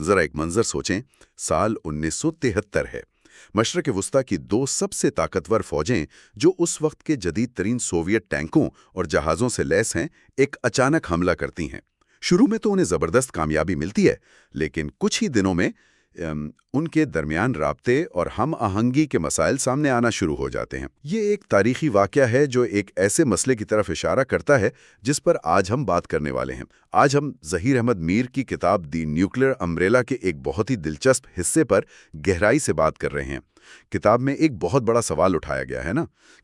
ذرا ایک منظر سوچیں، سال 1973 ہے۔ مشرق وسطیٰ کی دو سب سے طاقتور فوجیں جو اس وقت کے جدید ترین سوویت ٹینکوں اور جہازوں سے لیس ہیں، ایک اچانک حملہ کرتی ہیں۔ شروع میں تو انہیں زبردست کامیابی ملتی ہے، لیکن کچھ ہی دنوں میں ان کے درمیان رابطے اور ہم آہنگی کے مسائل سامنے آنا شروع ہو جاتے ہیں۔ یہ ایک تاریخی واقعہ ہے جو ایک ایسے مسئلے کی طرف اشارہ کرتا ہے جس پر آج ہم بات کرنے والے ہیں۔ آج ہم ظہیر احمد میر کی کتاب دی نیوکلیئر امبریلا کے ایک بہت ہی دلچسپ حصے پر گہرائی سے بات کر رہے ہیں۔ کتاب میں ایک بہت بڑا سوال اٹھایا گیا ہے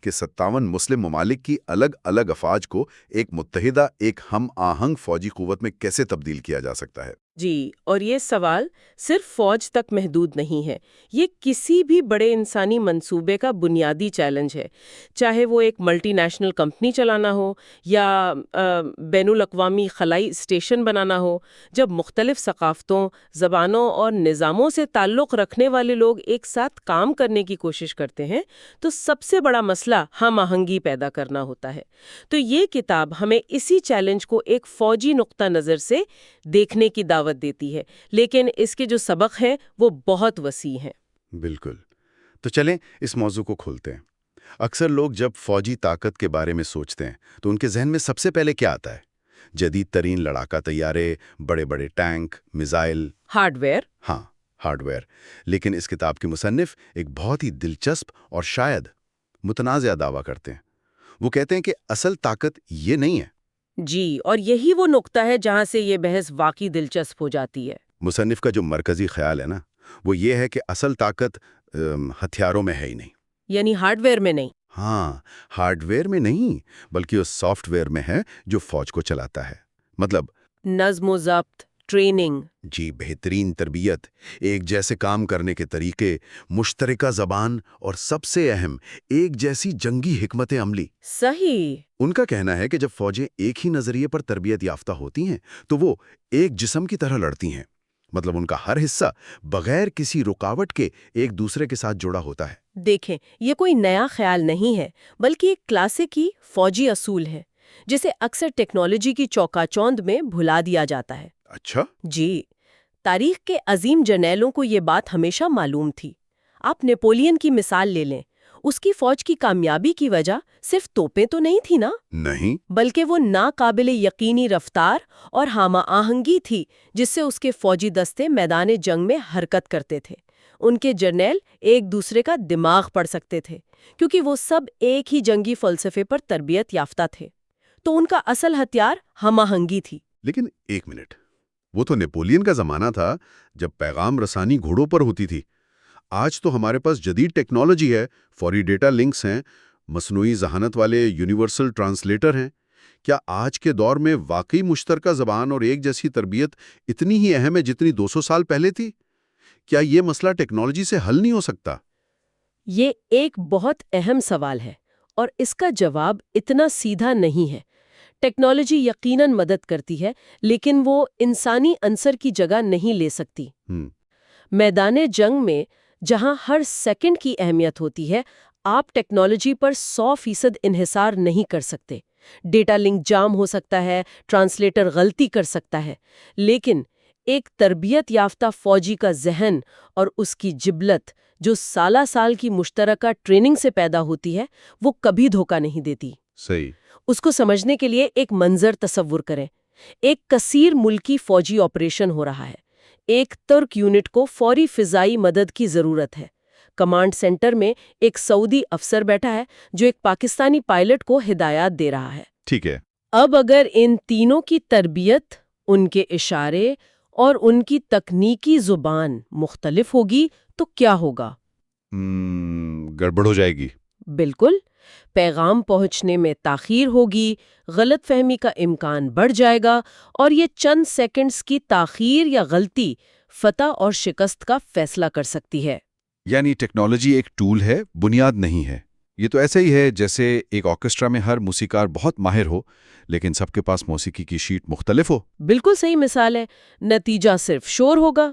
کہ 57 مسلم ممالک کی الگ الگ افواج کو ایک متحدہ، ایک ہم آہنگ فوجی قوت میں کیسے تبدیل کیا جا سکتا ہے؟ جی، اور یہ سوال صرف فوج تک محدود نہیں ہے، یہ کسی بھی بڑے انسانی منصوبے کا بنیادی چیلنج ہے، چاہے وہ ایک ملٹی نیشنل کمپنی چلانا ہو یا بین الاقوامی خلائی اسٹیشن بنانا ہو۔ جب مختلف ثقافتوں، زبانوں اور نظاموں سے تعلق رکھنے والے لوگ ایک ساتھ کام کرنے کی کوشش کرتے ہیں تو سب سے بڑا مسئلہ ہم آہنگی پیدا کرنا ہوتا ہے۔ تو یہ کتاب ہمیں اسی چیلنج کو ایک فوجی نقطہ نظر سے دیکھنے کی دعوت دیتی ہے، لیکن اس کے جو سبق ہیں وہ بہت وسیع ہیں۔ بالکل، تو چلیں اس موضوع کو کھولتے ہیں۔ اکثر لوگ جب فوجی طاقت کے بارے میں سوچتے ہیں تو ان کے ذہن میں سب سے پہلے کیا آتا ہے؟ جدید ترین لڑاکا طیارے، بڑے بڑے ٹینک، میزائل، ہارڈ ویئر۔ ہاں، ہارڈ ویئر۔ لیکن اس کتاب کے مصنف ایک بہت ہی دلچسپ اور شاید متنازع دعویٰ کرتے ہیں۔ وہ کہتے ہیں کہ اصل طاقت یہ نہیں ہے۔ جی، اور یہی وہ نقطہ ہے جہاں سے یہ بحث واقعی دلچسپ ہو جاتی ہے۔ مصنف کا جو مرکزی خیال ہے وہ یہ ہے کہ اصل طاقت ہتھیاروں میں ہے ہی نہیں، یعنی ہارڈ ویئر میں نہیں۔ ہاں، ہارڈ ویئر میں نہیں، بلکہ اس سافٹ ویئر میں ہے جو فوج کو چلاتا ہے۔ مطلب نظم و ضبط، ٹریننگ۔ جی، بہترین تربیت، ایک جیسے کام کرنے کے طریقے، مشترکہ زبان اور سب سے اہم، ایک جیسی جنگی حکمت عملی۔ صحیح۔ ان کا کہنا ہے کہ جب فوجیں ایک ہی نظریے پر تربیت یافتہ ہوتی ہیں تو وہ ایک جسم کی طرح لڑتی ہیں، مطلب ان کا ہر حصہ بغیر کسی رکاوٹ کے ایک دوسرے کے ساتھ جڑا ہوتا ہے۔ دیکھیں، یہ کوئی نیا خیال نہیں ہے، بلکہ ایک کلاسیکی فوجی اصول ہے جسے اکثر ٹیکنالوجی کی چوکا چوند میں بھلا دیا جاتا ہے۔ اچھا؟ جی، تاریخ کے عظیم جرنیلوں کو یہ بات ہمیشہ معلوم تھی۔ آپ نیپولین کی مثال لے لیں، اس کی فوج کی کامیابی کی وجہ صرف توپیں تو نہیں تھی نا؟ نہیں، بلکہ وہ ناقابل یقینی رفتار اور ہمہ آہنگی تھی جس سے اس کے فوجی دستے میدان جنگ میں حرکت کرتے تھے۔ ان کے جرنیل ایک دوسرے کا دماغ پڑھ سکتے تھے کیونکہ وہ سب ایک ہی جنگی فلسفے پر تربیت یافتہ تھے، تو ان کا اصل ہتھیار ہم آہنگی تھی۔ لیکن ایک منٹ، وہ تو نیپولین کا زمانہ تھا جب پیغام رسانی گھوڑوں پر ہوتی تھی۔ آج تو ہمارے پاس جدید ٹیکنالوجی ہے، فوری ڈیٹا لنکس ہیں، مصنوعی ذہانت والے یونیورسل ٹرانسلیٹر ہیں۔ کیا آج کے دور میں واقعی مشترکہ زبان اور ایک جیسی تربیت اتنی ہی اہم ہے جتنی 200 سال پہلے تھی؟ کیا یہ مسئلہ ٹیکنالوجی سے حل نہیں ہو سکتا؟ یہ ایک بہت اہم سوال ہے اور اس کا جواب اتنا سیدھا نہیں ہے۔ ٹیکنالوجی یقیناً مدد کرتی ہے، لیکن وہ انسانی عنصر کی جگہ نہیں لے سکتی۔ میدان جنگ میں جہاں ہر سیکنڈ کی اہمیت ہوتی ہے، آپ ٹیکنالوجی پر 100% انحصار نہیں کر سکتے۔ ڈیٹا لنک جام ہو سکتا ہے، ٹرانسلیٹر غلطی کر سکتا ہے، لیکن ایک تربیت یافتہ فوجی کا ذہن اور اس کی جبلت جو سالہ سال کی مشترکہ ٹریننگ سے پیدا ہوتی ہے، وہ کبھی دھوکہ نہیں دیتی۔ صحیح۔ اس کو سمجھنے کے لیے ایک منظر تصور کریں۔ ایک کثیر ملکی فوجی آپریشن ہو رہا ہے۔ ایک ترک یونٹ کو فوری فضائی مدد کی ضرورت ہے۔ کمانڈ سینٹر میں ایک سعودی افسر بیٹھا ہے جو ایک پاکستانی پائلٹ کو ہدایات دے رہا ہے۔ ٹھیک ہے۔ اب اگر ان تینوں کی تربیت، ان کے اشارے اور ان کی تکنیکی زبان مختلف ہوگی تو کیا ہوگا؟ گڑبڑ ہو جائے گی۔ بالکل، پیغام پہنچنے میں تاخیر ہوگی، غلط فہمی کا امکان بڑھ جائے گا، اور یہ چند سیکنڈز کی تاخیر یا غلطی فتح اور شکست کا فیصلہ کر سکتی ہے۔ یعنی ٹیکنالوجی ایک ٹول ہے، بنیاد نہیں ہے۔ یہ تو ایسا ہی ہے جیسے ایک آرکیسٹرا میں ہر موسیقار بہت ماہر ہو لیکن سب کے پاس موسیقی کی شیٹ مختلف ہو۔ بالکل صحیح مثال ہے، نتیجہ صرف شور ہوگا۔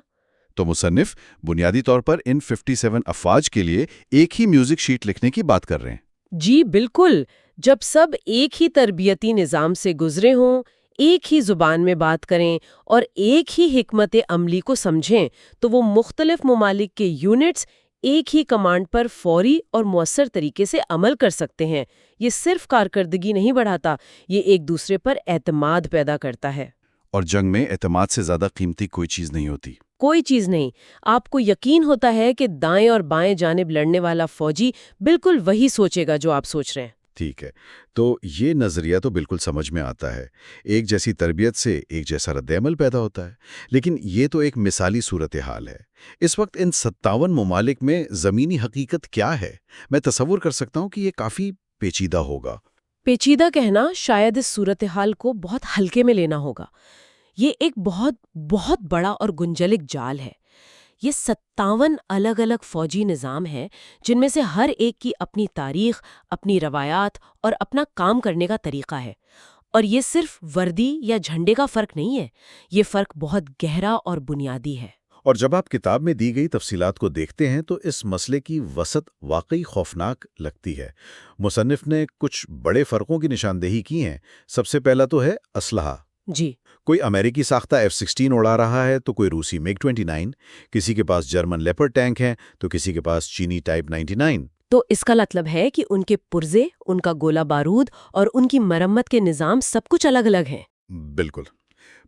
تو مصنف بنیادی طور پر ان 57 افواج کے لیے ایک ہی میوزک شیٹ لکھنے کی بات کر رہے ہیں۔ جی بالکل، جب سب ایک ہی تربیتی نظام سے گزرے ہوں، ایک ہی زبان میں بات کریں اور ایک ہی حکمت عملی کو سمجھیں تو وہ مختلف ممالک کے یونٹس ایک ہی کمانڈ پر فوری اور مؤثر طریقے سے عمل کر سکتے ہیں۔ یہ صرف کارکردگی نہیں بڑھاتا، یہ ایک دوسرے پر اعتماد پیدا کرتا ہے۔ اور جنگ میں اعتماد سے زیادہ قیمتی کوئی چیز نہیں ہوتی۔ کوئی چیز نہیں۔ آپ کو یقین ہوتا ہے کہ دائیں اور بائیں جانب لڑنے والا فوجی بالکل وہی سوچے گا جو آپ سوچ رہے ہیں۔ ٹھیک ہے، تو یہ نظریہ تو بالکل سمجھ میں آتا ہے، ایک جیسی تربیت سے ایک جیسا رد عمل پیدا ہوتا ہے، لیکن یہ تو ایک مثالی صورتحال ہے۔ اس وقت ان 57 ممالک میں زمینی حقیقت کیا ہے؟ میں تصور کر سکتا ہوں کہ یہ کافی پیچیدہ ہوگا۔ پیچیدہ کہنا شاید اس صورتحال کو بہت ہلکے میں لینا ہوگا۔ یہ ایک بہت بہت بڑا اور گنجلک جال ہے۔ یہ 57 الگ الگ فوجی نظام ہیں جن میں سے ہر ایک کی اپنی تاریخ، اپنی روایات اور اپنا کام کرنے کا طریقہ ہے۔ اور یہ صرف وردی یا جھنڈے کا فرق نہیں ہے، یہ فرق بہت گہرا اور بنیادی ہے۔ اور جب آپ کتاب میں دی گئی تفصیلات کو دیکھتے ہیں تو اس مسئلے کی وسعت واقعی خوفناک لگتی ہے۔ مصنف نے کچھ بڑے فرقوں کی نشاندہی کی ہیں۔ سب سے پہلا تو ہے اسلحہ۔ جی، کوئی امریکی ساختہ F-16 اڑا رہا ہے تو کوئی روسی MiG-29، کسی کے پاس جرمن لیپرڈ ٹینک ہیں تو کسی کے پاس چینی ٹائپ 99۔ تو اس کا مطلب ہے کہ ان کے پرزے، ان کا گولہ بارود اور ان کی مرمت کے نظام سب کچھ الگ الگ ہیں۔ بالکل۔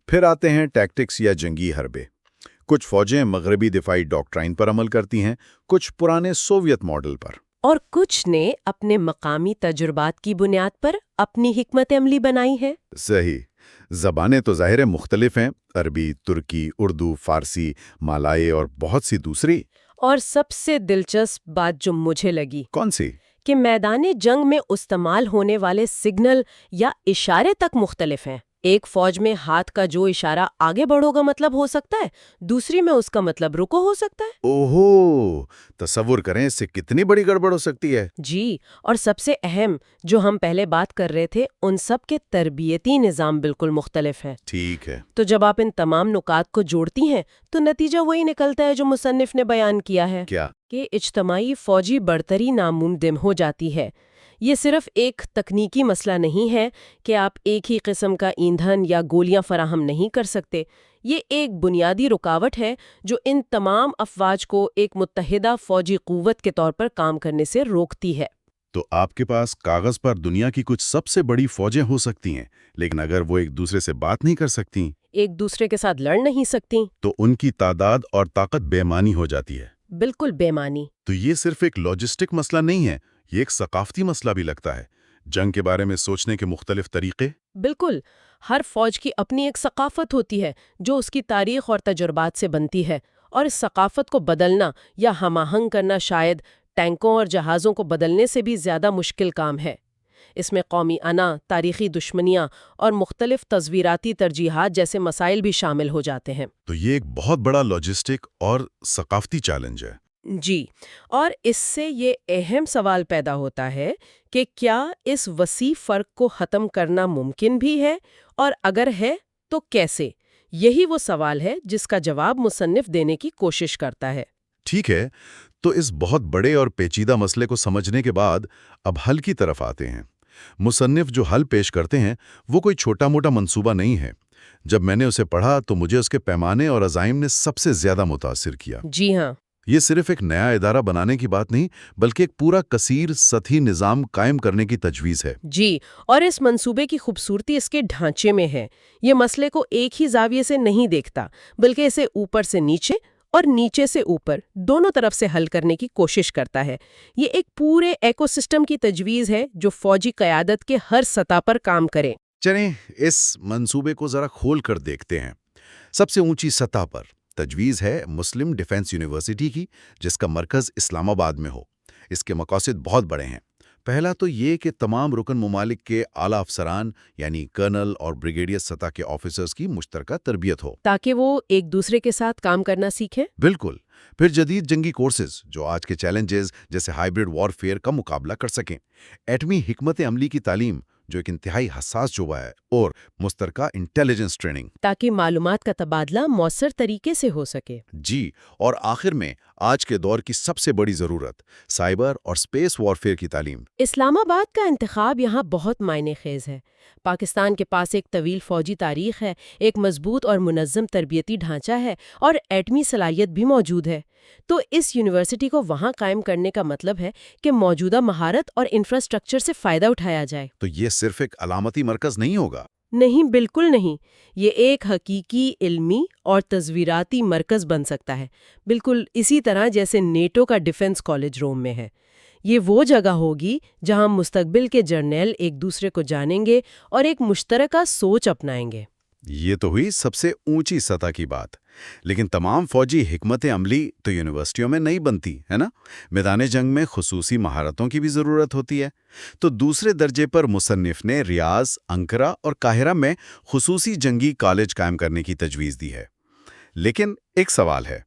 پھر آتے ہیں ٹیکٹکس یا جنگی حربے۔ کچھ فوجیں مغربی دفاعی ڈاکٹرائن پر عمل کرتی ہیں، کچھ پرانے سوویت ماڈل پر، اور کچھ نے اپنے مقامی تجربات کی بنیاد پر اپنی حکمت عملی بنائی ہے۔ صحیح۔ زبانیں تو ظاہر مختلف ہیں، عربی، ترکی، اردو، فارسی، مالائی اور بہت سی دوسری۔ اور سب سے دلچسپ بات جو مجھے لگی کون سی؟ کہ میدان جنگ میں استعمال ہونے والے سگنل یا اشارے تک مختلف ہیں۔ ایک فوج میں ہاتھ کا جو اشارہ آگے بڑھو کا مطلب ہو سکتا ہے، دوسری میں اس کا مطلب رکو ہو سکتا ہے۔ اوہو، تصور کریں اس سے کتنی بڑی گڑبڑ ہو سکتی ہے۔ جی، اور سب سے اہم جو ہم پہلے بات کر رہے تھے، ان سب کے تربیتی نظام بالکل مختلف ہے۔ ٹھیک ہے۔ تو جب آپ ان تمام نکات کو جوڑتی ہیں تو نتیجہ وہی نکلتا ہے جو مصنف نے بیان کیا ہے کیا؟ کہ اجتماعی فوجی برتری ناممکن ہو جاتی ہے۔ یہ صرف ایک تکنیکی مسئلہ نہیں ہے کہ آپ ایک ہی قسم کا ایندھن یا گولیاں فراہم نہیں کر سکتے۔ یہ ایک بنیادی رکاوٹ ہے جو ان تمام افواج کو ایک متحدہ فوجی قوت کے طور پر کام کرنے سے روکتی ہے۔ تو آپ کے پاس کاغذ پر دنیا کی کچھ سب سے بڑی فوجیں ہو سکتی ہیں، لیکن اگر وہ ایک دوسرے سے بات نہیں کر سکتی، ایک دوسرے کے ساتھ لڑ نہیں سکتی، تو ان کی تعداد اور طاقت بے معنی ہو جاتی ہے۔ بالکل بے معنی۔ تو یہ صرف ایک لاجسٹک مسئلہ نہیں ہے، یہ ایک ثقافتی مسئلہ بھی لگتا ہے۔ جنگ کے بارے میں سوچنے کے مختلف طریقے۔ بالکل، ہر فوج کی اپنی ایک ثقافت ہوتی ہے جو اس کی تاریخ اور تجربات سے بنتی ہے، اور اس ثقافت کو بدلنا یا ہم آہنگ کرنا شاید ٹینکوں اور جہازوں کو بدلنے سے بھی زیادہ مشکل کام ہے۔ اس میں قومی انا، تاریخی دشمنیاں اور مختلف تصویراتی ترجیحات جیسے مسائل بھی شامل ہو جاتے ہیں۔ تو یہ ایک بہت بڑا لاجسٹک اور ثقافتی چیلنج ہے۔ جی، اور اس سے یہ اہم سوال پیدا ہوتا ہے کہ کیا اس وسیع فرق کو ختم کرنا ممکن بھی ہے، اور اگر ہے تو کیسے؟ یہی وہ سوال ہے جس کا جواب مصنف دینے کی کوشش کرتا ہے۔ ٹھیک ہے، تو اس بہت بڑے اور پیچیدہ مسئلے کو سمجھنے کے بعد اب حل کی طرف آتے ہیں۔ مصنف جو حل پیش کرتے ہیں وہ کوئی چھوٹا موٹا منصوبہ نہیں ہے۔ جب میں نے اسے پڑھا تو مجھے اس کے پیمانے اور عزائم نے سب سے زیادہ متاثر کیا۔ جی ہاں، یہ صرف ایک نیا ادارہ بنانے کی بات نہیں، بلکہ ایک پورا کثیر سطحی نظام قائم کرنے کی تجویز ہے۔ جی، اور اس منصوبے کی خوبصورتی اس کے ڈھانچے میں ہے۔ یہ مسئلے کو ایک ہی زاویے سے نہیں دیکھتا، بلکہ اسے اوپر سے نیچے اور نیچے سے اوپر دونوں طرف سے حل کرنے کی کوشش کرتا ہے۔ یہ ایک پورے ایکو سسٹم کی تجویز ہے جو فوجی قیادت کے ہر سطح پر کام کرے۔ چلیں اس منصوبے کو ذرا کھول کر دیکھتے ہیں۔ سب سے اونچی سطح پر تجویز ہے مسلم ڈیفنس یونیورسٹی کی، جس کا مرکز اسلام آباد میں ہو۔ اس کے مقاصد بہت بڑے ہیں۔ پہلا تو یہ کہ تمام رکن ممالک کے اعلیٰ افسران یعنی کرنل اور بریگیڈیئر سطح کے آفیسرز کی مشترکہ تربیت ہو، تاکہ وہ ایک دوسرے کے ساتھ کام کرنا سیکھیں۔ بالکل۔ پھر جدید جنگی کورسز جو آج کے چیلنجز جیسے ہائبرڈ وارفیئر کا مقابلہ کر سکیں، ایٹمی حکمت عملی کی تعلیم جو ایک انتہائی حساس شعبہ ہے، اور مشترکہ انٹیلیجنس ٹریننگ۔ تاکہ معلومات کا تبادلہ مؤثر طریقے سے ہو سکے۔ جی، اور آخر میں آج کے دور کی سب سے بڑی ضرورت سائبر اور اسپیس وارفیئر کی تعلیم۔ اسلام آباد کا انتخاب یہاں بہت معنی خیز ہے۔ پاکستان کے پاس ایک طویل فوجی تاریخ ہے، ایک مضبوط اور منظم تربیتی ڈھانچہ ہے، اور ایٹمی صلاحیت بھی موجود ہے۔ تو اس یونیورسٹی کو وہاں قائم کرنے کا مطلب ہے کہ موجودہ مہارت اور انفراسٹرکچر سے فائدہ اٹھایا جائے۔ تو یہ صرف ایک علامتی مرکز نہیں ہوگا؟ نہیں، بالکل نہیں۔ یہ ایک حقیقی علمی اور تصویراتی مرکز بن سکتا ہے، بالکل اسی طرح جیسے نیٹو کا ڈیفنس کالج روم میں ہے۔ یہ وہ جگہ ہوگی جہاں مستقبل کے جرنیل ایک دوسرے کو جانیں گے اور ایک مشترکہ سوچ اپنائیں گے۔ یہ تو ہوئی سب سے اونچی سطح کی بات، لیکن تمام فوجی حکمت عملی تو یونیورسٹیوں میں نہیں بنتی ہے نا؟ میدان جنگ میں خصوصی مہارتوں کی بھی ضرورت ہوتی ہے۔ تو دوسرے درجے پر مصنف نے ریاض، انقرہ اور قاہرہ میں خصوصی جنگی کالج قائم کرنے کی تجویز دی ہے۔ لیکن ایک سوال ہے،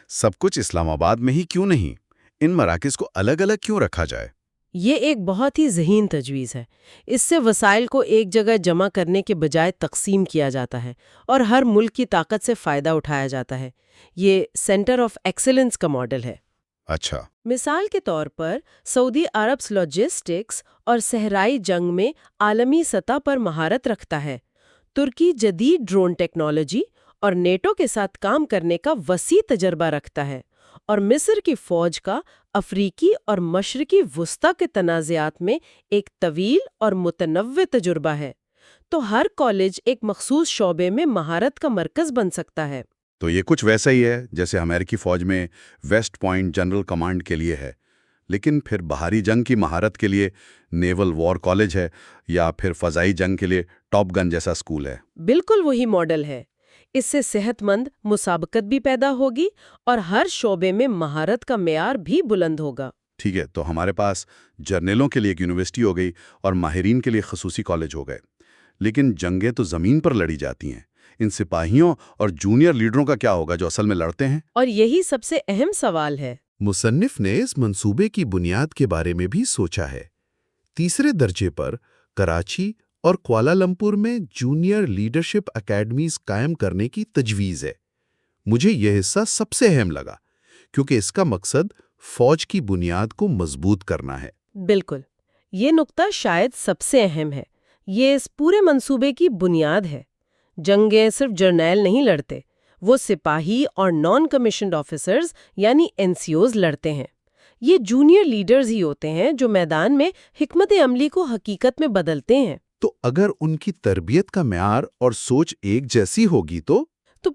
سب کچھ اسلام آباد میں ہی کیوں نہیں؟ ان مراکز کو الگ الگ کیوں رکھا جائے؟ یہ ایک بہت ہی ذہین تجویز ہے۔ اس سے وسائل کو ایک جگہ جمع کرنے کے بجائے تقسیم کیا جاتا ہے اور ہر ملک کی طاقت سے فائدہ اٹھایا جاتا ہے۔ یہ سینٹر آف ایکسلنس کا ماڈل ہے۔ اچھا، مثال کے طور پر سعودی عرب لاجسٹکس اور صحرائی جنگ میں عالمی سطح پر مہارت رکھتا ہے۔ ترکی جدید ڈرون ٹیکنالوجی اور نیٹو کے ساتھ کام کرنے کا وسیع تجربہ رکھتا ہے، اور مصر کی فوج کا افریقی اور مشرقی وسطی کے تنازعات میں ایک طویل اور متنوع تجربہ ہے۔ تو ہر کالج ایک مخصوص شعبے میں مہارت کا مرکز بن سکتا ہے۔ تو یہ کچھ ویسا ہی ہے جیسے امریکی فوج میں ویسٹ پوائنٹ جنرل کمانڈ کے لیے ہے، لیکن پھر بحری جنگ کی مہارت کے لیے نیول وار کالج ہے، یا پھر فضائی جنگ کے لیے ٹاپ گن جیسا اسکول ہے۔ بالکل وہی ماڈل ہے۔ اس سے صحت مند مسابقت بھی پیدا ہوگی اور ہر شعبے میں مہارت کا معیار بھی بلند ہوگا۔ ٹھیک ہے، تو ہمارے پاس جرنیلوں کے لیے ایک یونیورسٹی ہو گئی اور ماہرین کے لیے خصوصی کالج ہو گئے، لیکن جنگیں تو زمین پر لڑی جاتی ہیں۔ ان سپاہیوں اور جونیئر لیڈروں کا کیا ہوگا جو اصل میں لڑتے ہیں؟ اور یہی سب سے اہم سوال ہے۔ مصنف نے اس منصوبے کی بنیاد کے بارے میں بھی سوچا ہے۔ تیسرے درجے پر کراچی اور کوالالمپور میں جونیئر لیڈرشپ اکیڈمیز قائم کرنے کی تجویز ہے۔ مجھے یہ حصہ سب سے اہم لگا، کیونکہ اس کا مقصد فوج کی بنیاد کو مضبوط کرنا ہے۔ بالکل، یہ نقطہ شاید سب سے اہم ہے۔ یہ اس پورے منصوبے کی بنیاد ہے۔ جنگیں صرف جرنیل نہیں لڑتے، وہ سپاہی اور نان کمیشنڈ آفیسرز یعنی NCOs لڑتے ہیں۔ یہ جونیئر لیڈرز ہی ہوتے ہیں جو میدان میں حکمت عملی کو حقیقت میں بدلتے ہیں۔ تو اگر ان کی تربیت کا معیار اور سوچ ایک جیسی ہوگی تو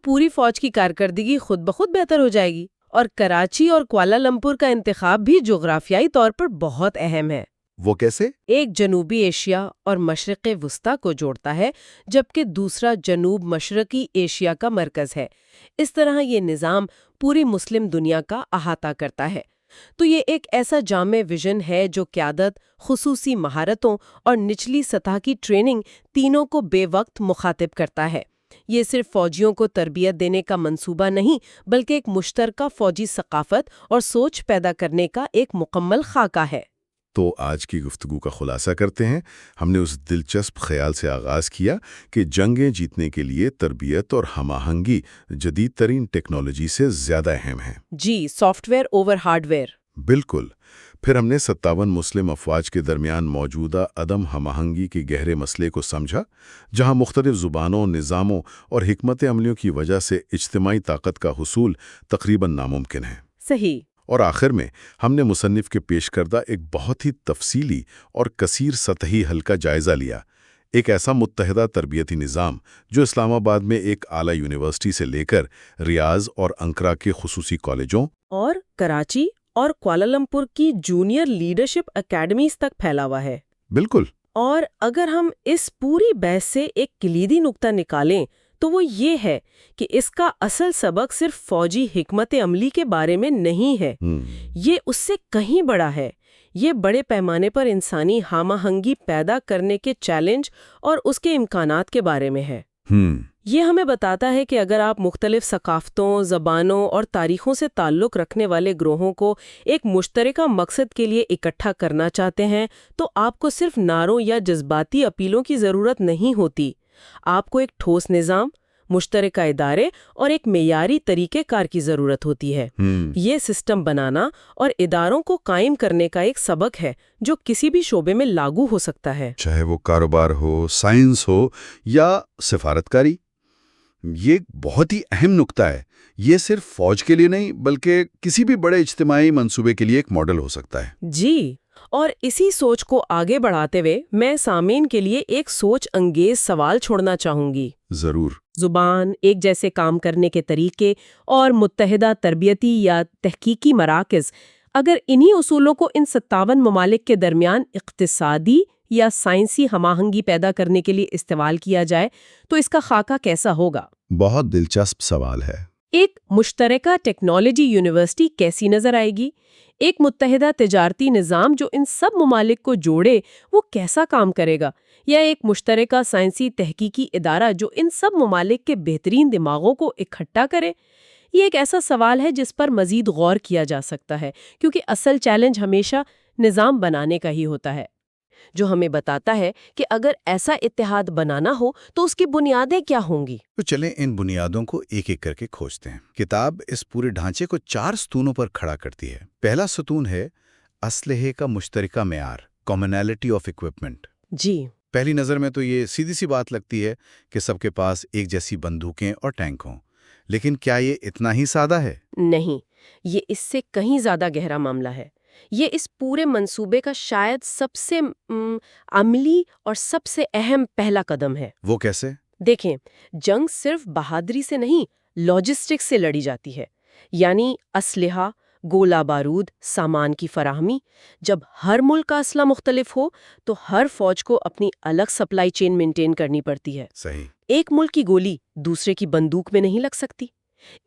پوری فوج کی کارکردگی خود بخود بہتر ہو جائے گی۔ اور کراچی اور کوالالمپور کا انتخاب بھی جغرافیائی طور پر بہت اہم ہے۔ وہ کیسے؟ ایک جنوبی ایشیا اور مشرق وسطی کو جوڑتا ہے، جبکہ دوسرا جنوب مشرقی ایشیا کا مرکز ہے۔ اس طرح یہ نظام پوری مسلم دنیا کا احاطہ کرتا ہے۔ تو یہ ایک ایسا جامع ویژن ہے جو قیادت، خصوصی مہارتوں اور نچلی سطح کی ٹریننگ تینوں کو بے وقت مخاطب کرتا ہے۔ یہ صرف فوجیوں کو تربیت دینے کا منصوبہ نہیں، بلکہ ایک مشترکہ فوجی ثقافت اور سوچ پیدا کرنے کا ایک مکمل خاکہ ہے۔ تو آج کی گفتگو کا خلاصہ کرتے ہیں۔ ہم نے اس دلچسپ خیال سے آغاز کیا کہ جنگیں جیتنے کے لیے تربیت اور ہم آہنگی جدید ترین ٹیکنالوجی سے زیادہ اہم ہیں۔ جی، software over hardware. بالکل۔ پھر ہم نے 57 مسلم افواج کے درمیان موجودہ عدم ہم آہنگی کے گہرے مسئلے کو سمجھا، جہاں مختلف زبانوں، نظاموں اور حکمت عملیوں کی وجہ سے اجتماعی طاقت کا حصول تقریباً ناممکن ہے۔ صحیح۔ اور آخر میں ہم نے مصنف کے پیش کردہ ایک بہت ہی تفصیلی اور کثیر سطحی حل کا جائزہ لیا، ایک ایسا متحدہ تربیتی نظام جو اسلام آباد میں ایک اعلیٰ یونیورسٹی سے لے کر ریاض اور انقرہ کے خصوصی کالجوں اور کراچی اور کوالالمپور کی جونیئر لیڈرشپ اکیڈمیز تک پھیلا ہوا ہے۔ بالکل۔ اور اگر ہم اس پوری بحث سے ایک کلیدی نقطہ نکالیں تو وہ یہ ہے کہ اس کا اصل سبق صرف فوجی حکمت عملی کے بارے میں نہیں ہے، یہ اس سے کہیں بڑا ہے۔ یہ بڑے پیمانے پر انسانی ہم آہنگی پیدا کرنے کے چیلنج اور اس کے امکانات کے بارے میں ہے۔ یہ ہمیں بتاتا ہے کہ اگر آپ مختلف ثقافتوں، زبانوں اور تاریخوں سے تعلق رکھنے والے گروہوں کو ایک مشترکہ مقصد کے لیے اکٹھا کرنا چاہتے ہیں تو آپ کو صرف نعروں یا جذباتی اپیلوں کی ضرورت نہیں ہوتی۔ آپ کو ایک ٹھوس نظام، مشترکہ ادارے اور ایک معیاری طریقہ کار کی ضرورت ہوتی ہے۔ یہ سسٹم بنانا اور اداروں کو قائم کرنے کا ایک سبق ہے جو کسی بھی شعبے میں لاگو ہو سکتا ہے، چاہے وہ کاروبار ہو، سائنس ہو یا سفارتکاری۔ یہ بہت ہی اہم نکتہ ہے۔ یہ صرف فوج کے لیے نہیں بلکہ کسی بھی بڑے اجتماعی منصوبے کے لیے ایک ماڈل ہو سکتا ہے۔ جی، اور اسی سوچ کو آگے بڑھاتے ہوئے میں سامعین کے لیے ایک سوچ انگیز سوال چھوڑنا چاہوں گی۔ ضرور۔ زبان، ایک جیسے کام کرنے کے طریقے اور متحدہ تربیتی یا تحقیقی مراکز، اگر انہی اصولوں کو ان 57 ممالک کے درمیان اقتصادی یا سائنسی ہم آہنگی پیدا کرنے کے لیے استعمال کیا جائے تو اس کا خاکہ کیسا ہوگا؟ بہت دلچسپ سوال ہے۔ ایک مشترکہ ٹیکنالوجی یونیورسٹی کیسی نظر آئے گی؟ ایک متحدہ تجارتی نظام جو ان سب ممالک کو جوڑے وہ کیسا کام کرے گا؟ یا ایک مشترکہ سائنسی تحقیقی ادارہ جو ان سب ممالک کے بہترین دماغوں کو اکٹھا کرے؟ یہ ایک ایسا سوال ہے جس پر مزید غور کیا جا سکتا ہے، کیونکہ اصل چیلنج ہمیشہ نظام بنانے کا ہی ہوتا ہے، جو ہمیں بتاتا ہے کہ اگر ایسا اتحاد بنانا ہو تو اس کی بنیادیں کیا ہوں گی۔ تو چلیں ان بنیادوں کو ایک ایک کر کے کھوجتے ہیں۔ کتاب اس پورے ڈھانچے کو 4 ستونوں پر کھڑا کرتی ہے۔ پہلا ستون ہے اسلحے کا مشترکہ معیار، کامنالٹی آف اکوپمنٹ۔ جی، پہلی نظر میں تو یہ سیدھی سی بات لگتی ہے کہ سب کے پاس ایک جیسی بندوقیں اور ٹینک ہوں، لیکن کیا یہ اتنا ہی سادہ ہے؟ نہیں، یہ اس سے کہیں زیادہ گہرا معاملہ ہے۔ یہ اس پورے منصوبے کا شاید سب سے عملی اور سب سے اہم پہلا قدم ہے۔ وہ کیسے؟ دیکھیں، جنگ صرف بہادری سے نہیں، لاجسٹکس سے لڑی جاتی ہے، یعنی اسلحہ، گولہ بارود، سامان کی فراہمی۔ جب ہر ملک کا اسلحہ مختلف ہو تو ہر فوج کو اپنی الگ سپلائی چین مینٹین کرنی پڑتی ہے۔ صحیح۔ ایک ملک کی گولی دوسرے کی بندوق میں نہیں لگ سکتی،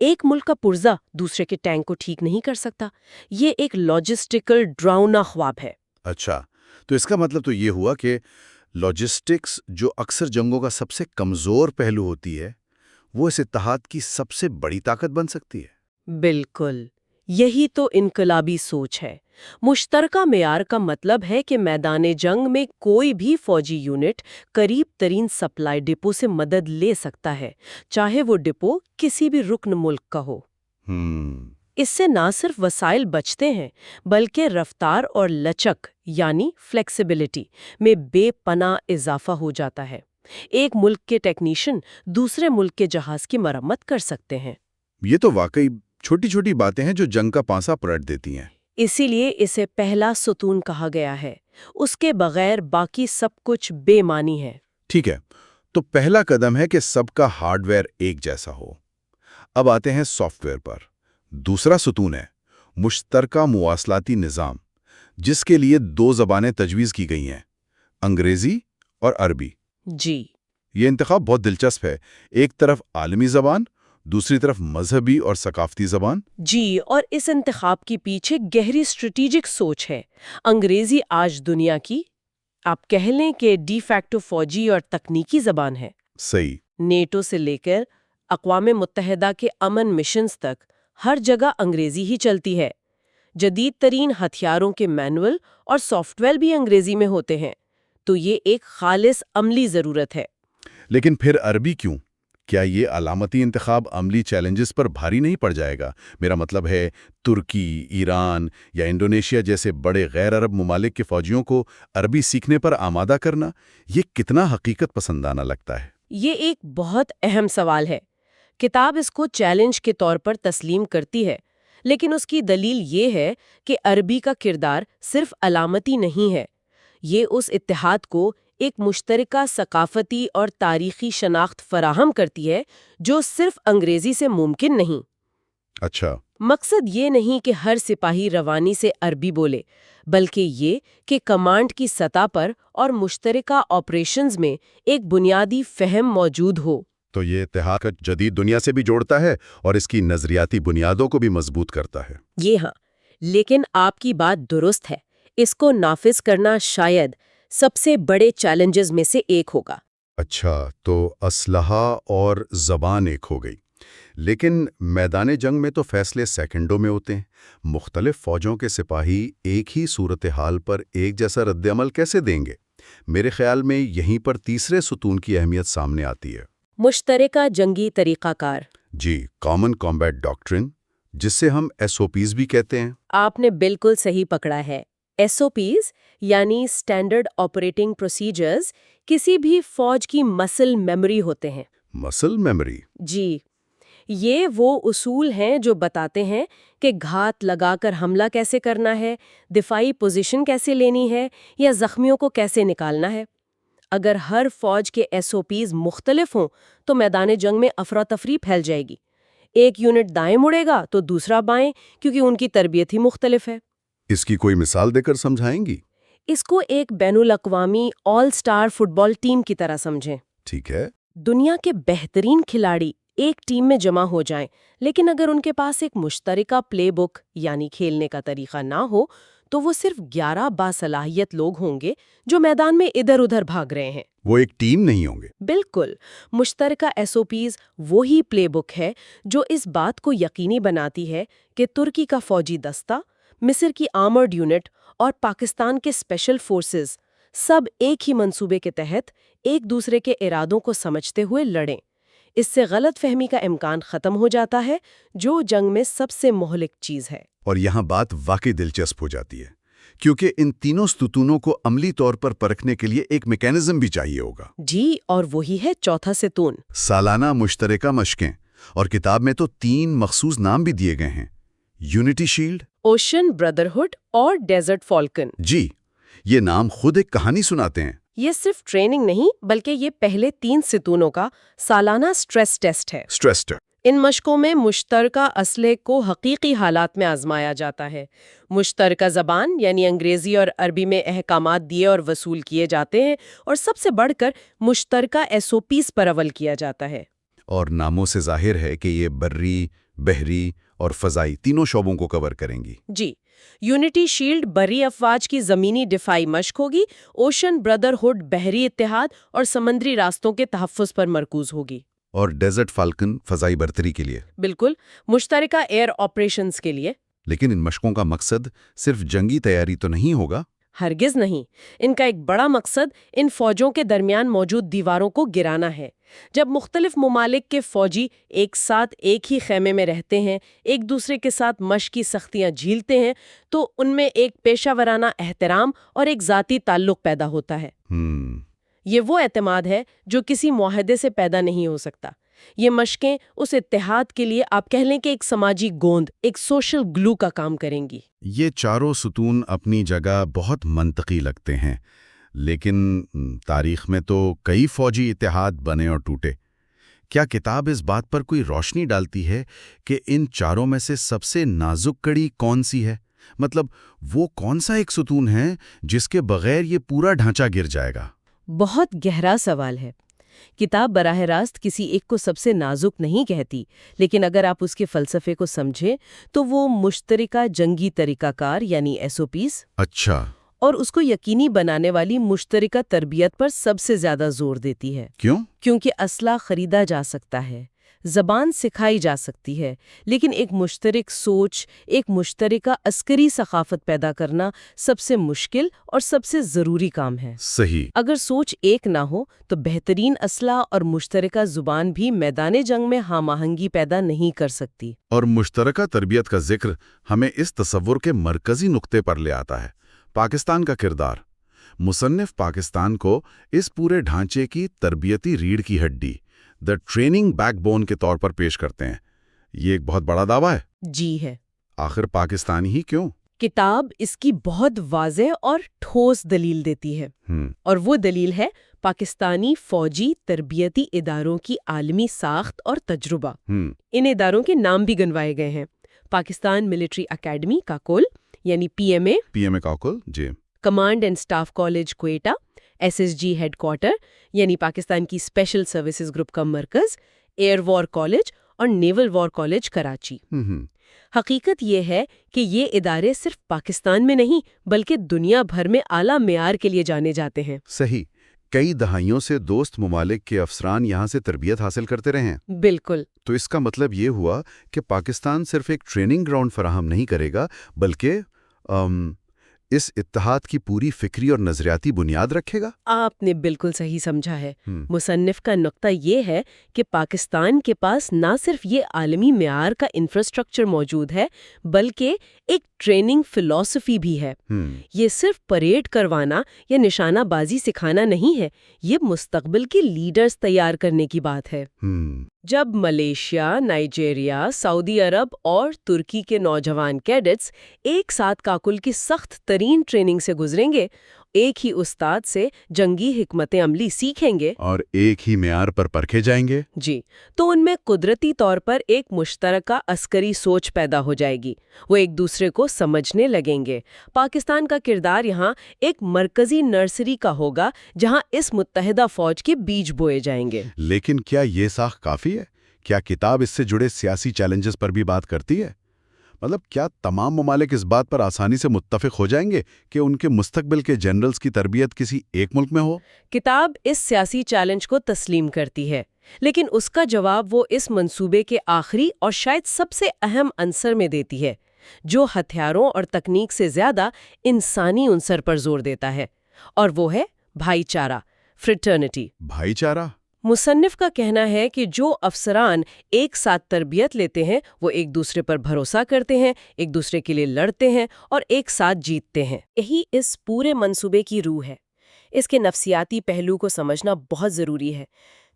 ایک ملک کا پرزہ دوسرے کے ٹینک کو ٹھیک نہیں کر سکتا۔ یہ ایک لاجسٹیکل ڈراؤنا خواب ہے۔ اچھا، تو اس کا مطلب تو یہ ہوا کہ لاجسٹکس، جو اکثر جنگوں کا سب سے کمزور پہلو ہوتی ہے، وہ اس اتحاد کی سب سے بڑی طاقت بن سکتی ہے۔ بالکل، یہی تو انقلابی سوچ ہے۔ مشترکہ معیار کا مطلب ہے کہ میدان جنگ میں کوئی بھی فوجی یونٹ قریب ترین سپلائی ڈپو سے مدد لے سکتا ہے، چاہے وہ ڈپو کسی بھی رکن ملک کا ہو۔ اس سے نہ صرف وسائل بچتے ہیں بلکہ رفتار اور لچک یعنی فلیکسیبلٹی میں بے پناہ اضافہ ہو جاتا ہے۔ ایک ملک کے ٹیکنیشین دوسرے ملک کے جہاز کی مرمت کر سکتے ہیں۔ یہ تو واقعی چھوٹی چھوٹی باتیں ہیں جو جنگ کا پانسا پلٹ دیتی ہیں۔ اسی لیے اسے پہلا ستون کہا گیا ہے۔ اس کے بغیر باقی سب کچھ بے معنی ہے۔ ٹھیک ہے، تو پہلا قدم ہے کہ سب کا ہارڈ ویئر ایک جیسا ہو۔ اب آتے ہیں سافٹ ویئر پر۔ دوسرا ستون ہے مشترکہ مواصلاتی نظام، جس کے لیے 2 زبانیں تجویز کی گئی ہیں، انگریزی اور عربی۔ جی، یہ انتخاب بہت دلچسپ ہے، ایک طرف عالمی زبان، دوسری طرف مذہبی اور ثقافتی زبان۔ جی، اور اس انتخاب کے پیچھے گہری اسٹریٹجک سوچ ہے۔ انگریزی آج دنیا کی، آپ کہہ لیں کہ ڈی فیکٹو فوجی اور تکنیکی زبان ہے۔ صحیح۔ نیٹو سے لے کر اقوام متحدہ کے امن مشنز تک ہر جگہ انگریزی ہی چلتی ہے۔ جدید ترین ہتھیاروں کے مینول اور سافٹ ویئر بھی انگریزی میں ہوتے ہیں، تو یہ ایک خالص عملی ضرورت ہے۔ لیکن پھر عربی کیوں؟ کیا یہ علامتی انتخاب عملی چیلنجز پر بھاری نہیں پڑ جائے گا؟ میرا مطلب ہے ترکی، ایران یا انڈونیشیا جیسے بڑے غیر عرب ممالک کے فوجیوں کو عربی سیکھنے پر آمادہ کرنا، یہ کتنا حقیقت پسندانہ لگتا ہے؟ یہ ایک بہت اہم سوال ہے۔ کتاب اس کو چیلنج کے طور پر تسلیم کرتی ہے، لیکن اس کی دلیل یہ ہے کہ عربی کا کردار صرف علامتی نہیں ہے۔ یہ اس اتحاد کو ایک مشترکہ ثقافتی اور تاریخی شناخت فراہم کرتی ہے جو صرف انگریزی سے ممکن نہیں۔ اچھا۔ مقصد یہ نہیں کہ ہر سپاہی روانی سے عربی بولے، بلکہ یہ کہ کمانڈ کی سطح پر اور مشترکہ آپریشنز میں ایک بنیادی فہم موجود ہو۔ تو یہ اتحاد کا جدید دنیا سے بھی جوڑتا ہے اور اس کی نظریاتی بنیادوں کو بھی مضبوط کرتا ہے۔ یہ ہاں، لیکن آپ کی بات درست ہے، اس کو نافذ کرنا شاید سب سے بڑے چیلنجز میں سے ایک ہوگا۔ اچھا، تو اسلحہ اور زبان ایک ہو گئی، لیکن میدان جنگ میں تو فیصلے سیکنڈوں میں ہوتے ہیں۔ مختلف فوجوں کے سپاہی ایک ہی صورتحال پر ایک جیسا رد عمل کیسے دیں گے؟ میرے خیال میں یہیں پر تیسرے ستون کی اہمیت سامنے آتی ہے۔ مشترکہ جنگی طریقہ کار۔ جی، کامن کامبیٹ ڈاکٹرن، جس سے ہم SOPs بھی کہتے ہیں۔ آپ نے بالکل صحیح پکڑا ہے۔ SOPs یعنی اسٹینڈرڈ آپریٹنگ پروسیجرز کسی بھی فوج کی مسل میموری ہوتے ہیں۔ مسل میموری؟ جی، یہ وہ اصول ہیں جو بتاتے ہیں کہ گھات لگا کر حملہ کیسے کرنا ہے، دفاعی پوزیشن کیسے لینی ہے یا زخمیوں کو کیسے نکالنا ہے۔ اگر ہر فوج کے SOPs مختلف ہوں تو میدان جنگ میں افراتفری پھیل جائے گی۔ ایک یونٹ دائیں مڑے گا تو دوسرا بائیں، کیونکہ ان کی تربیت ہی مختلف ہے۔ اس کی کوئی مثال دے کر سمجھائیں گی؟ اس کو ایک بین الاقوامی آل سٹار فٹ بال ٹیم کی طرح سمجھیں۔ ٹھیک ہے۔ دنیا کے بہترین کھلاڑی ایک ٹیم میں جمع ہو جائیں، لیکن اگر ان کے پاس ایک مشترکہ پلے بک یعنی کھیلنے کا طریقہ نہ ہو تو وہ صرف 11 باصلاحیت لوگ ہوں گے جو میدان میں ادھر ادھر بھاگ رہے ہیں۔ وہ ایک ٹیم نہیں ہوں گے۔ بالکل، مشترکہ SOPs وہی پلے بک ہے جو اس بات کو یقینی بناتی ہے کہ ترکی کا فوجی دستہ، مصر کی آرمرڈ یونٹ اور پاکستان کے اسپیشل فورسز سب ایک ہی منصوبے کے تحت ایک دوسرے کے ارادوں کو سمجھتے ہوئے لڑیں۔ اس سے غلط فہمی کا امکان ختم ہو جاتا ہے، جو جنگ میں سب سے مہلک چیز ہے۔ اور یہاں بات واقعی دلچسپ ہو جاتی ہے، کیونکہ ان تینوں ستونوں کو عملی طور پر پرکھنے کے لیے ایک میکینزم بھی چاہیے ہوگا۔ جی، اور وہی ہے چوتھا ستون۔ سالانہ مشترکہ مشقیں، اور کتاب میں تو 3 مخصوص نام بھی دیے گئے ہیں: یونٹی شیلڈ، اوشن بردرہڈ اور ڈیزرٹ فالکن۔ جی، یہ نام خود ایک کہانی سناتے ہیں۔ یہ صرف ٹریننگ نہیں بلکہ یہ پہلے 3 ستونوں کا سالانہ سٹریس ٹیسٹ ہے۔ سٹریسٹ۔ ان مشقوں میں مشترکہ اسلحے کو حقیقی حالات میں آزمایا جاتا ہے۔ مشترکہ زبان یعنی انگریزی اور عربی میں احکامات دیے اور وصول کیے جاتے ہیں، اور سب سے بڑھ کر مشترکہ SOPs پر عمل کیا جاتا ہے۔ اور ناموں سے ظاہر ہے کہ یہ بری، بحری اور فضائی تینوں شعبوں کو کور کریں گی۔ جی، یونٹی شیلڈ بری افواج کی زمینی دفاعی مشق ہوگی، اوشن بردرہڈ بحری اتحاد اور سمندری راستوں کے تحفظ پر مرکوز ہوگی، اور ڈیزرٹ فالکن فضائی برتری کے لیے۔ بالکل، مشترکہ ایئر آپریشنز کے لیے۔ لیکن ان مشقوں کا مقصد صرف جنگی تیاری تو نہیں ہوگا؟ ہرگز نہیں، ان کا ایک بڑا مقصد ان فوجوں کے درمیان موجود دیواروں کو گرانا ہے۔ جب مختلف ممالک کے فوجی ایک ساتھ ایک ہی خیمے میں رہتے ہیں، ایک دوسرے کے ساتھ مشق کی سختیاں جھیلتے ہیں، تو ان میں ایک پیشہ ورانہ احترام اور ایک ذاتی تعلق پیدا ہوتا ہے۔ یہ وہ اعتماد ہے جو کسی معاہدے سے پیدا نہیں ہو سکتا۔ یہ مشقیں اس اتحاد کے لیے آپ کہہ لیں کہ ایک سماجی گوند، ایک سوشل گلو کا کام کریں گی۔ یہ چاروں ستون اپنی جگہ بہت منطقی لگتے ہیں، لیکن تاریخ میں تو کئی فوجی اتحاد بنے اور ٹوٹے۔ کیا کتاب اس بات پر کوئی روشنی ڈالتی ہے کہ ان چاروں میں سے سب سے نازک کڑی کون سی ہے؟ مطلب وہ کون سا ایک ستون ہے جس کے بغیر یہ پورا ڈھانچہ گر جائے گا؟ بہت گہرا سوال ہے۔ کتاب براہ راست کسی ایک کو سب سے نازک نہیں کہتی، لیکن اگر آپ اس کے فلسفے کو سمجھیں تو وہ مشترکہ جنگی طریقہ کار یعنی SOPs اچھا، اور اس کو یقینی بنانے والی مشترکہ تربیت پر سب سے زیادہ زور دیتی ہے۔ کیوں؟ کیونکہ اسلحہ خریدا جا سکتا ہے، زبان سکھائی جا سکتی ہے، لیکن ایک مشترک سوچ، ایک مشترکہ عسکری ثقافت پیدا کرنا سب سے مشکل اور سب سے ضروری کام ہے۔ صحیح۔ اگر سوچ ایک نہ ہو تو بہترین اسلحہ اور مشترکہ زبان بھی میدان جنگ میں ہم آہنگی پیدا نہیں کر سکتی۔ اور مشترکہ تربیت کا ذکر ہمیں اس تصور کے مرکزی نقطے پر لے آتا ہے: پاکستان کا کردار۔ مصنف پاکستان کو اس پورے ڈھانچے کی تربیتی ریڑھ کی ہڈی، دی ٹریننگ بیک بون کے طور پر پیش کرتے ہیں۔ یہ ایک بہت بڑا دعویٰ ہے۔ جی ہے۔ آخر پاکستانی ہی کیوں؟ کتاب اس کی بہت واضح اور ٹھوس دلیل دیتی ہے، اور وہ دلیل ہے پاکستانی فوجی تربیتی اداروں کی عالمی ساخت اور تجربہ۔ ان اداروں کے نام بھی گنوائے گئے ہیں: پاکستان ملٹری اکیڈمی کاکول یعنی PMA کاکول، جی، command and staff college Quetta, SSG headquarter یعنی پاکستان کی اسپیشل سروسز گروپ کا مرکز، ایئر وار کالج اور نیول وار کالج کراچی۔ حقیقت یہ ہے کہ یہ ادارے صرف پاکستان میں نہیں بلکہ دنیا بھر میں اعلیٰ معیار کے لیے جانے جاتے ہیں۔ صحیح۔ کئی دہائیوں سے دوست ممالک کے افسران یہاں سے تربیت حاصل کرتے رہے ہیں۔ بالکل۔ تو اس کا مطلب یہ ہوا کہ پاکستان صرف ایک ٹریننگ گراؤنڈ فراہم نہیں کرے گا بلکہ اس اتحاد کی پوری فکری اور نظریاتی بنیاد رکھے گا۔ آپ نے بالکل صحیح سمجھا ہے۔ مصنف کا نقطہ یہ ہے کہ پاکستان کے پاس نہ صرف یہ عالمی معیار کا انفراسٹرکچر موجود ہے بلکہ ایک ٹریننگ فلسفی بھی ہے۔ یہ صرف پریڈ کروانا یا نشانہ بازی سکھانا نہیں ہے، یہ مستقبل کے لیڈرز تیار کرنے کی بات ہے۔ جب ملیشیا، نائجیریا، سعودی عرب اور ترکی کے نوجوان کیڈٹس ایک ساتھ کاکل کی سخت ترین ٹریننگ سے گزریں گے، ایک ہی استاد سے جنگی حکمت عملی سیکھیں گے اور ایک ہی معیار پر پرکھے جائیں گے، جی، تو ان میں قدرتی طور پر ایک مشترکہ عسکری سوچ پیدا ہو جائے گی۔ وہ ایک دوسرے کو سمجھنے لگیں گے۔ پاکستان کا کردار یہاں ایک مرکزی نرسری کا ہوگا جہاں اس متحدہ فوج کے بیج بوئے جائیں گے۔ لیکن کیا یہ ساخت کافی ہے؟ کیا کتاب اس سے جڑے سیاسی چیلنجز پر بھی بات کرتی ہے؟ مطلب کیا تمام ممالک اس بات پر آسانی سے متفق ہو جائیں گے کہ ان کے مستقبل کے جنرلز کی تربیت کسی ایک ملک میں ہو؟ کتاب اس سیاسی چیلنج کو تسلیم کرتی ہے، لیکن اس کا جواب وہ اس منصوبے کے آخری اور شاید سب سے اہم عنصر میں دیتی ہے، جو ہتھیاروں اور تکنیک سے زیادہ انسانی عنصر پر زور دیتا ہے، اور وہ ہے بھائی چارہ، فریٹرنٹی۔ بھائی چارہ؟ مصنف کا کہنا ہے کہ جو افسران ایک ساتھ تربیت لیتے ہیں وہ ایک دوسرے پر بھروسہ کرتے ہیں، ایک دوسرے کے لیے لڑتے ہیں اور ایک ساتھ جیتتے ہیں۔ یہی اس پورے منصوبے کی روح ہے۔ اس کے نفسیاتی پہلو کو سمجھنا بہت ضروری ہے۔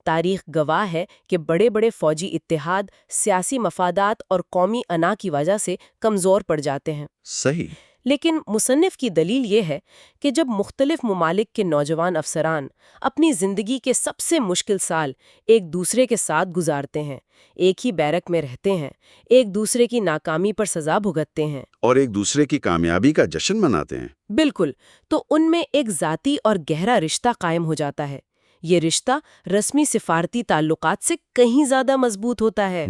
تاریخ گواہ ہے کہ بڑے بڑے فوجی اتحاد سیاسی مفادات اور قومی انا کی وجہ سے کمزور پڑ جاتے ہیں۔ صحیح۔ لیکن مصنف کی دلیل یہ ہے کہ جب مختلف ممالک کے نوجوان افسران اپنی زندگی کے سب سے مشکل سال ایک دوسرے کے ساتھ گزارتے ہیں، ایک ہی بیرک میں رہتے ہیں، ایک دوسرے کی ناکامی پر سزا بھگتتے ہیں اور ایک دوسرے کی کامیابی کا جشن مناتے ہیں، بالکل، تو ان میں ایک ذاتی اور گہرا رشتہ قائم ہو جاتا ہے۔ یہ رشتہ رسمی سفارتی تعلقات سے کہیں زیادہ مضبوط ہوتا ہے۔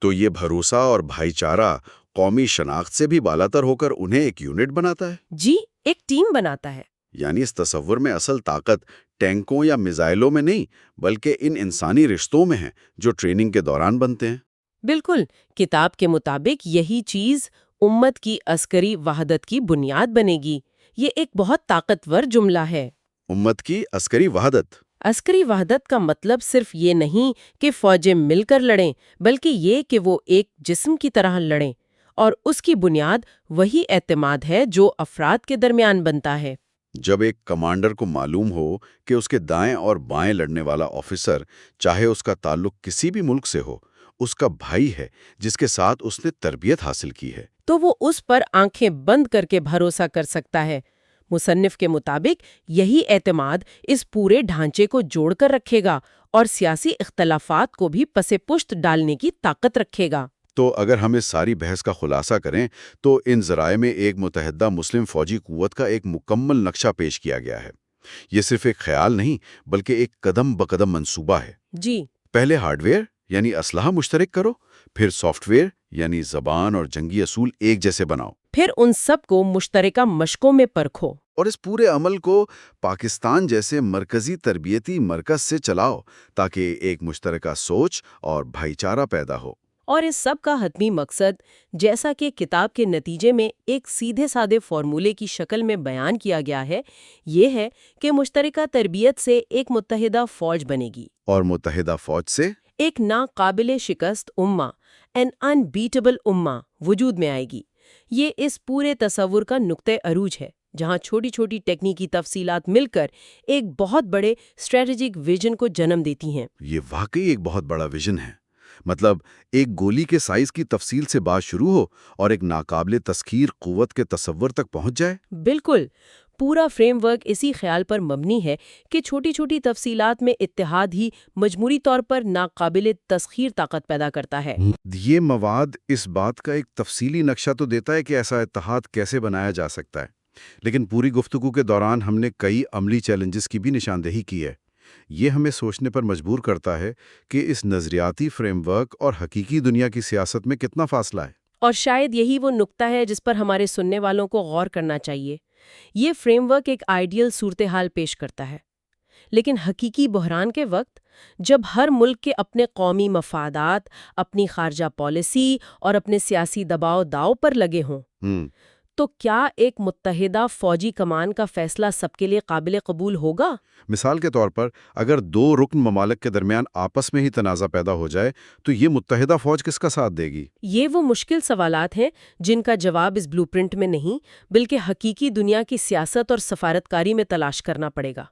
تو یہ بھروسہ اور بھائی چارہ قومی شناخت سے بھی بالاتر ہو کر انہیں ایک یونٹ بناتا ہے۔ جی، ایک ٹیم بناتا ہے۔ یعنی اس تصور میں اصل طاقت ٹینکوں یا میزائلوں میں نہیں بلکہ ان انسانی رشتوں میں ہے جو ٹریننگ کے دوران بنتے ہیں۔ بالکل، کتاب کے مطابق یہی چیز امت کی عسکری وحدت کی بنیاد بنے گی۔ یہ ایک بہت طاقتور جملہ ہے۔ امت کی عسکری وحدت۔ عسکری وحدت کا مطلب صرف یہ نہیں کہ فوجیں مل کر لڑیں، بلکہ یہ کہ وہ ایک جسم کی طرح لڑیں، اور اس کی بنیاد وہی اعتماد ہے جو افراد کے درمیان بنتا ہے۔ جب ایک کمانڈر کو معلوم ہو کہ اس کے دائیں اور بائیں لڑنے والا آفیسر، چاہے اس کا تعلق کسی بھی ملک سے ہو، اس کا بھائی ہے جس کے ساتھ اس نے تربیت حاصل کی ہے، تو وہ اس پر آنکھیں بند کر کے بھروسہ کر سکتا ہے۔ مصنف کے مطابق یہی اعتماد اس پورے ڈھانچے کو جوڑ کر رکھے گا اور سیاسی اختلافات کو بھی پس پشت ڈالنے کی طاقت رکھے گا۔ تو اگر ہم اس ساری بحث کا خلاصہ کریں تو ان ذرائع میں ایک متحدہ مسلم فوجی قوت کا ایک مکمل نقشہ پیش کیا گیا ہے۔ یہ صرف ایک خیال نہیں بلکہ ایک قدم بقدم منصوبہ ہے۔ جی، پہلے ہارڈ ویئر یعنی اسلحہ مشترک کرو، پھر سافٹ ویئر یعنی زبان اور جنگی اصول ایک جیسے بناؤ، پھر ان سب کو مشترکہ مشقوں میں پرکھو، اور اس پورے عمل کو پاکستان جیسے مرکزی تربیتی مرکز سے چلاؤ تاکہ ایک مشترکہ سوچ اور بھائی چارہ پیدا ہو۔ اور اس سب کا حتمی مقصد، جیسا کہ کتاب کے نتیجے میں ایک سیدھے سادے فارمولے کی شکل میں بیان کیا گیا ہے، یہ ہے کہ مشترکہ تربیت سے ایک متحدہ فوج بنے گی، اور متحدہ فوج سے ایک ناقابل شکست امہ، an unbeatable امہ وجود میں آئے گی۔ یہ اس پورے تصور کا نقطہ عروج ہے، جہاں چھوٹی چھوٹی ٹیکنیکی تفصیلات مل کر ایک بہت بڑے اسٹریٹجک ویژن کو جنم دیتی ہیں۔ یہ واقعی ایک بہت بڑا ویژن ہے۔ مطلب ایک گولی کے سائز کی تفصیل سے بات شروع ہو اور ایک ناقابل تسخیر قوت کے تصور تک پہنچ جائے۔ بالکل، پورا فریم ورک اسی خیال پر مبنی ہے کہ چھوٹی چھوٹی تفصیلات میں اتحاد ہی مجموعی طور پر ناقابل تسخیر طاقت پیدا کرتا ہے۔ یہ مواد اس بات کا ایک تفصیلی نقشہ تو دیتا ہے کہ ایسا اتحاد کیسے بنایا جا سکتا ہے، لیکن پوری گفتگو کے دوران ہم نے کئی عملی چیلنجز کی بھی نشاندہی کی ہے۔ یہ ہمیں سوچنے پر مجبور کرتا ہے کہ اس نظریاتی فریم ورک اور حقیقی دنیا کی سیاست میں کتنا فاصلہ ہے۔ اور شاید یہی وہ نقطہ ہے جس پر ہمارے سننے والوں کو غور کرنا چاہیے۔ یہ فریم ورک ایک آئیڈیل صورتحال پیش کرتا ہے، لیکن حقیقی بحران کے وقت، جب ہر ملک کے اپنے قومی مفادات، اپنی خارجہ پالیسی اور اپنے سیاسی دباؤ داؤ پر لگے ہوں، تو کیا ایک متحدہ فوجی کمان کا فیصلہ سب کے لیے قابل قبول ہوگا؟ مثال کے طور پر اگر دو رکن ممالک کے درمیان آپس میں ہی تنازع پیدا ہو جائے تو یہ متحدہ فوج کس کا ساتھ دے گی؟ یہ وہ مشکل سوالات ہیں جن کا جواب اس بلو پرنٹ میں نہیں، بلکہ حقیقی دنیا کی سیاست اور سفارتکاری میں تلاش کرنا پڑے گا۔